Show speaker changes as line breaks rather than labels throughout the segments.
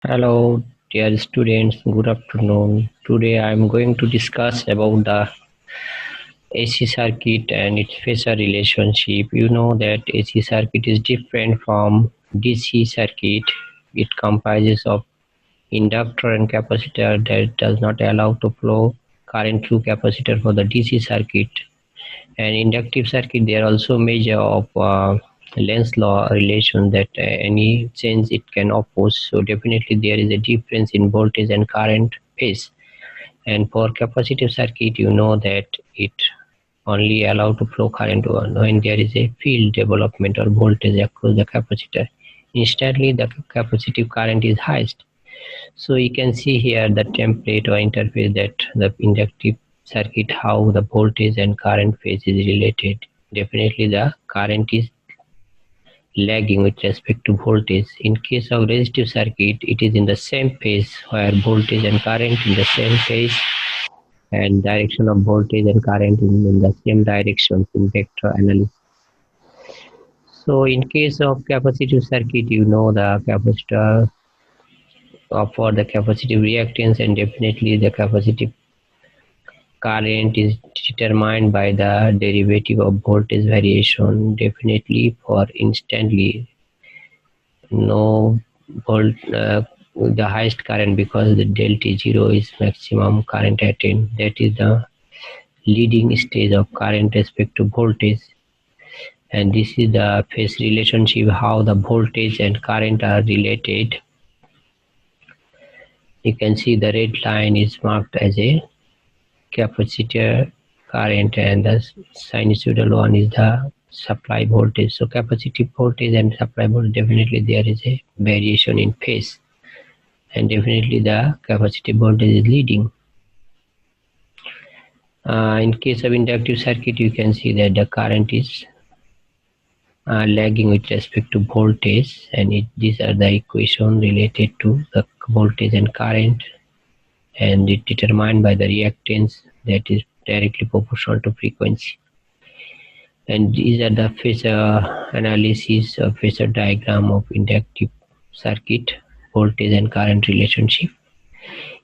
Hello, dear students. Good afternoon. Today I am going to discuss about the AC circuit and its phasor relationship. You know that AC circuit is different from DC circuit. It comprises of inductor and capacitor that does not allow to flow current through capacitor for the DC circuit. And inductive circuit, they are also measure of Lenz law relation that any change it can oppose. So definitely there is a difference in voltage and current phase. And for capacitive circuit, you know that it only allow to flow current when there is a field development or voltage across the capacitor. Instantly the capacitive current is highest. So you can see here the template or interface that the inductive circuit, how the voltage and current phase is related. Definitely the current is lagging with respect to voltage. In case of resistive circuit, it is in the same phase where voltage and current in the same phase and direction of voltage and current in the same direction in vector analysis. So in case of capacitive circuit, you know the capacitor for the capacitive reactance, and definitely the capacitive current is determined by the derivative of voltage variation. Definitely for instantly no volt the highest current, because the delta 0 is maximum current attained, that is the leading stage of current respect to voltage. And this is the phase relationship, how the voltage and current are related. You can see the red line is marked as a capacitor current, and the sinusoidal one is the supply voltage. So capacitive voltage and supply voltage, definitely there is a variation in phase, and definitely the capacitive voltage is leading. In case of inductive circuit, you can see that the current is lagging with respect to voltage, and these are the equation related to the voltage and current, and it determined by the reactance that is directly proportional to frequency. And these are the phasor analysis or phasor diagram of inductive circuit voltage and current relationship.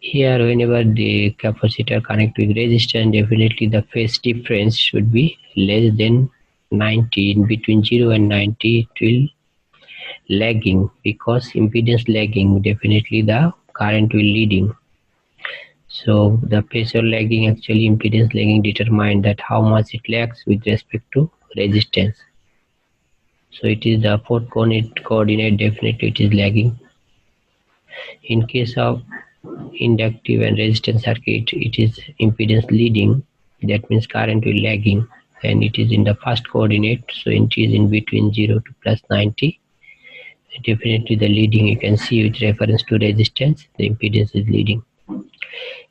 Here, whenever the capacitor connect with resistance, definitely the phase difference should be less than 90. In between 0 and 90 it will lagging, because impedance lagging, definitely the current will leading. So the phasor lagging, actually impedance lagging, determine that how much it lags with respect to resistance. So it is the fourth coordinate, definitely it is lagging. In case of inductive and resistance circuit, it is impedance leading, that means current will lagging, and it is in the first coordinate, so it is in between 0 to plus 90. Definitely the leading, you can see with reference to resistance, the impedance is leading.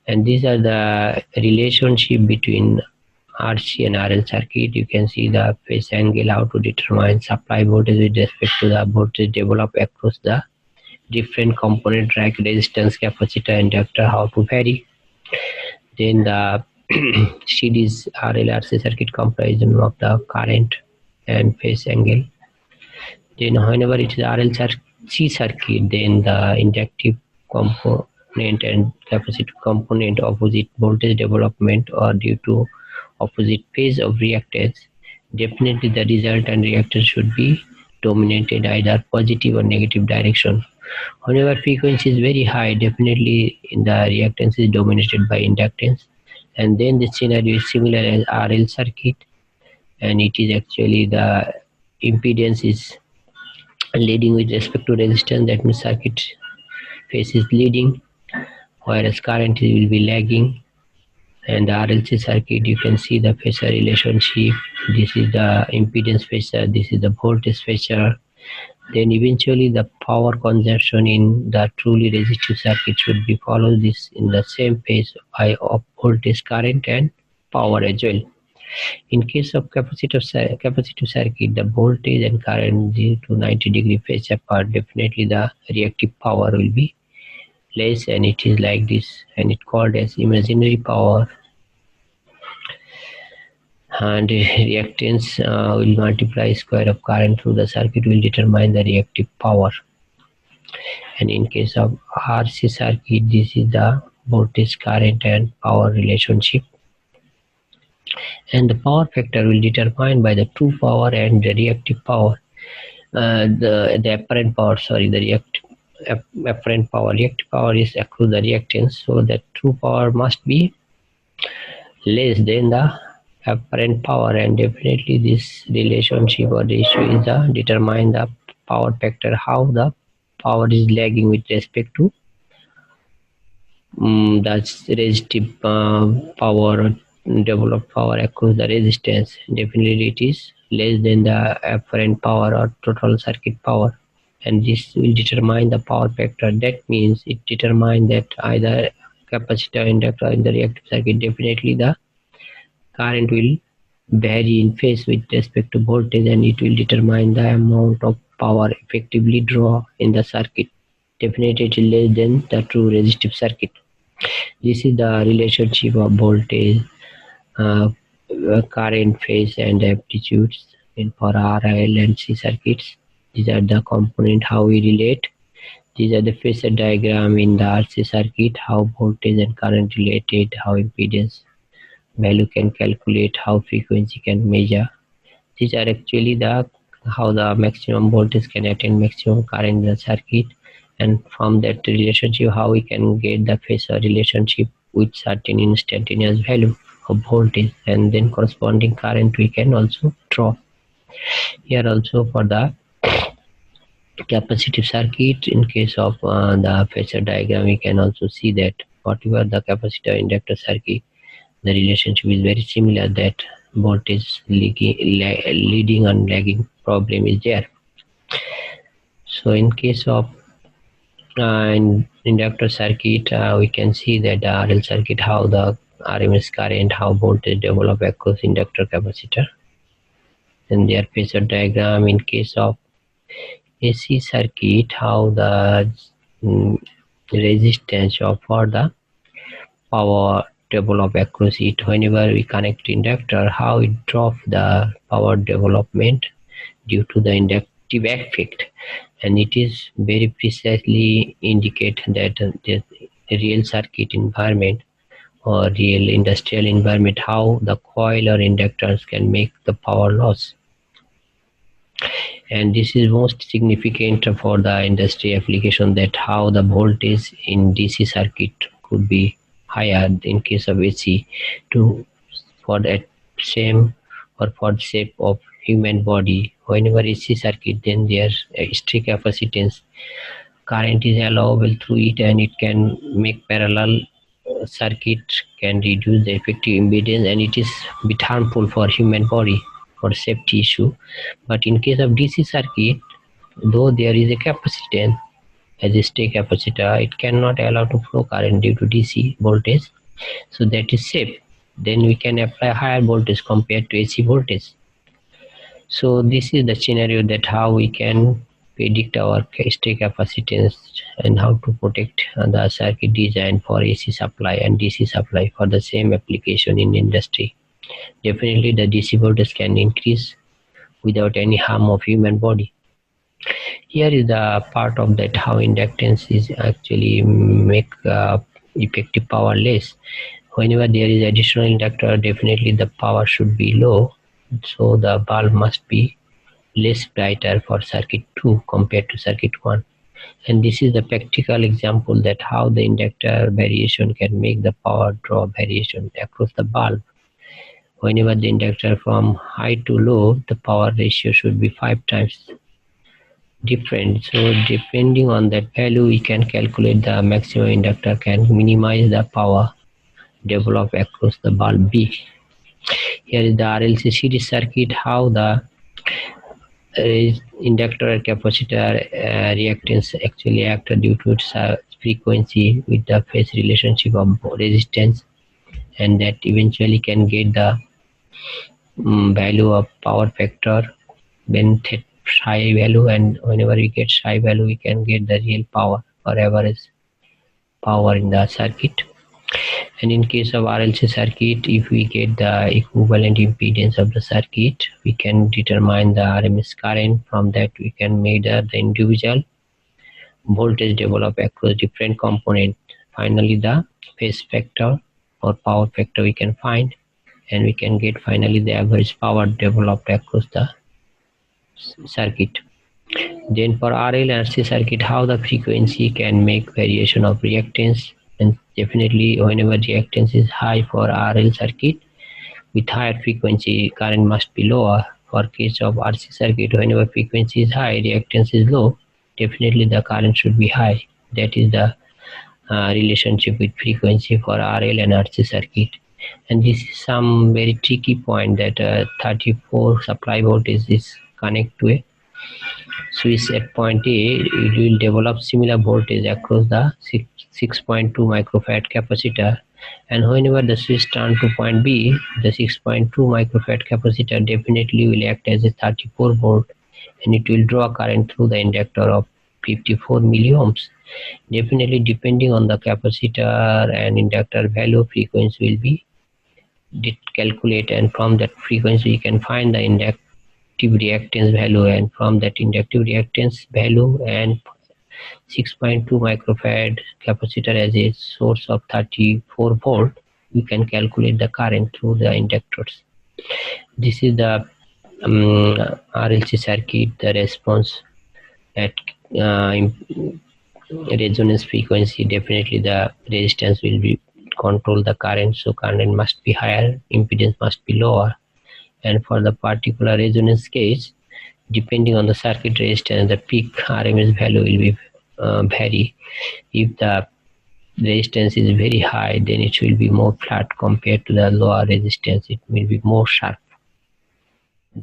And these are the relationship between RC and RL circuit. You can see the phase angle, how to determine supply voltage with respect to the voltage developed across the different component like resistance, capacitor, inductor, how to vary. Then the series RL RC circuit comparison of the current and phase angle. Then whenever it is RLC circuit, then the inductive component and capacitive component opposite voltage development or due to opposite phase of reactance, definitely the resultant reactance should be dominated either positive or negative direction. Whenever frequency is very high, definitely in the reactance is dominated by inductance, and then the scenario is similar as RL circuit, and it is actually the impedance is leading with respect to resistance, that means circuit phase is leading, whereas current will be lagging. And the RLC circuit, you can see the phasor relationship. This is the impedance phasor, this is the voltage phasor. Then eventually the power consumption in the truly resistive circuit should be follow this in the same phase of voltage, current, and power as well. In case of capacitive circuit, the voltage and current 0 to 90-degree phase apart, definitely the reactive power will be less, and it is like this, and it called as imaginary power. And reactance will multiply square of current through the circuit will determine the reactive power. And in case of RC circuit, this is the voltage, current and power relationship. And the power factor will determined by the true power and the reactive power. The apparent power, sorry, the apparent power. Reactive power is across the reactance, so the true power must be less than the apparent power, and definitely this relationship or ratio is the determine the power factor, how the power is lagging with respect to that's resistive power, developed power across the resistance. Definitely it is less than the apparent power or total circuit power, and this will determine the power factor. That means it determines that either capacitor, inductor in the reactive circuit, definitely the current will vary in phase with respect to voltage, and it will determine the amount of power effectively draw in the circuit. Definitely it is less than the true resistive circuit. This is the relationship of voltage, uh, current, phase and amplitudes in for RL and C circuits. These are the component how we relate. These are the phasor diagram in the RC circuit, how voltage and current related, how impedance value can calculate, how frequency can measure. These are actually the how the maximum voltage can attain maximum current in the circuit, and from that relationship how we can get the phasor relationship with certain instantaneous value of voltage, and then corresponding current we can also draw. Here also for the capacitive circuit, in case of the phasor diagram, we can also see that whatever the capacitor inductor circuit, the relationship is very similar, that voltage leading and lagging problem is there. So in case of inductor circuit, we can see that the RL circuit, how the RMS current, how voltage develop across inductor capacitor, and their phasor diagram. In case of AC circuit, how the resistance of for the power develop across it. Whenever we connect inductor, how it drop the power development due to the inductive effect, and it is very precisely indicate that the real circuit environment or real industrial environment, how the coil or inductors can make the power loss. And this is most significant for the industry application, that how the voltage in DC circuit could be higher in case of AC to for that same or for the shape of human body. Whenever AC circuit, then their strict capacitance current is allowable through it, and it can make parallel circuit, can reduce the effective impedance, and it is bit harmful for human body for safety issue. But in case of DC circuit, though there is a capacitance as a stay capacitor, it cannot allow to flow current due to DC voltage, so that is safe. Then we can apply higher voltage compared to AC voltage. So this is the scenario, that how we can predict our stay capacitance and how to protect the circuit design for AC supply and DC supply for the same application in industry. Definitely the DC voltage can increase without any harm of human body. Here is the part of that how inductance is actually make effective power less. Whenever there is additional inductor, definitely the power should be low, so the bulb must be less brighter for circuit 2 compared to circuit 1. And this is the practical example that how the inductor variation can make the power draw variation across the bulb. Whenever the inductor from high to low, the power ratio should be 5 times different. So depending on that value, we can calculate the maximum inductor can minimize the power develop across the bulb B. Here is the RLC series circuit, how the inductor and capacitor reactance actually act due to its frequency with the phase relationship of resistance, and that eventually can get the value of power factor when high value, and whenever we get high value we can get the real power or average power in the circuit. And in case of RLC circuit, if we get the equivalent impedance of the circuit, we can determine the RMS current. From that we can measure the individual voltage develop across different components. Finally, the phase factor or power factor we can find, and we can get finally the average power developed across the circuit. Then for RL and RC circuit, how the frequency can make variation of reactance, and definitely whenever reactance is high for RL circuit, with higher frequency current must be lower. For case of RC circuit, whenever frequency is high, reactance is low, definitely the current should be high. That is the relationship with frequency for RL and RC circuit. And this is some very tricky point that 34 supply voltage is connect to a switch at point A. It will develop similar voltage across the 6.2 microfarad capacitor, and whenever the switch turn to point B, the 6.2 microfarad capacitor definitely will act as a 34 volt, and it will draw current through the inductor of 54 milliohms. Definitely, depending on the capacitor and inductor value, frequency will be calculated, and from that frequency you can find the inductive reactance value, and from that inductive reactance value and 6.2 microfarad capacitor as a source of 34 volt, we can calculate the current through the inductors. This is the RLC circuit. The response at resonance frequency, definitely the resistance will be control the current, so current must be higher, impedance must be lower. And for the particular resonance case, depending on the circuit resistance, the peak RMS value will be vary. If the resistance is very high, then it will be more flat compared to the lower resistance. It will be more sharp.